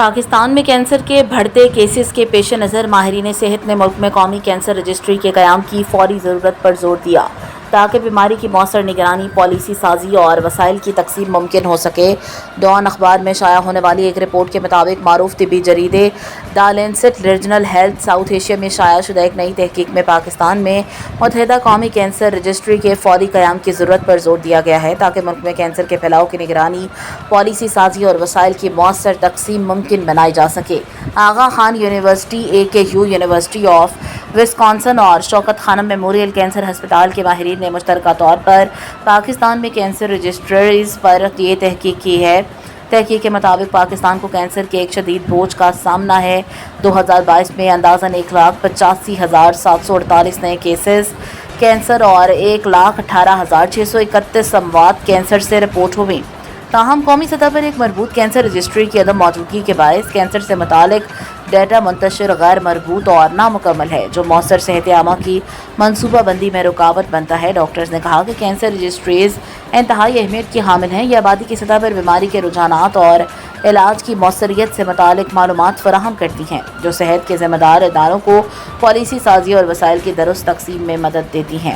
پاکستان میں کینسر کے بڑھتے کیسز کے پیش نظر ماہرین صحت نے ملک میں قومی کینسر رجسٹری کے قیام کی فوری ضرورت پر زور دیا تاکہ بیماری کی مؤثر نگرانی، پالیسی سازی اور وسائل کی تقسیم ممکن ہو سکے۔ ڈان اخبار میں شائع ہونے والی ایک رپورٹ کے مطابق معروف طبی جریدے دی لینسٹ ریجنل ہیلتھ ساؤتھ ایشیا میں شائع شدہ ایک نئی تحقیق میں پاکستان میں متحدہ قومی کینسر رجسٹری کے فوری قیام کی ضرورت پر زور دیا گیا ہے تاکہ ملک میں کینسر کے پھیلاؤ کی نگرانی، پالیسی سازی اور وسائل کی مؤثر تقسیم ممکن بنائی جا سکے۔ Agha Khan university, AKU university of Wisconsin اور شوکت خانم میموریل کینسر ہسپتال کے ماہرین نے مشترکہ طور پر پاکستان میں کینسر رجسٹریز پر یہ تحقیق کی ہے۔ تحقیق کے مطابق پاکستان کو کینسر کے ایک شدید بوجھ کا سامنا ہے۔ 2022 میں اندازاً 1,85,748 نئے کیسز کینسر اور 1,18,631 اموات کینسر سے رپورٹ ہوئیں۔ تاہم قومی سطح پر ایک مربوط کینسر رجسٹری کی عدم موجودگی کے باعث کینسر سے متعلق ڈیٹا منتشر غیر مربوط اور نامکمل ہے، جو مؤثر صحت عامہ کی منصوبہ بندی میں رکاوٹ بنتا ہے۔ ڈاکٹرز نے کہا کہ کینسر رجسٹریز انتہائی اہمیت کی حامل ہیں۔ یہ آبادی کی سطح پر بیماری کے رجحانات اور علاج کی موثریت سے متعلق معلومات فراہم کرتی ہیں، جو صحت کے ذمہ دار اداروں کو پالیسی سازی اور وسائل کی درست تقسیم میں مدد دیتی ہیں۔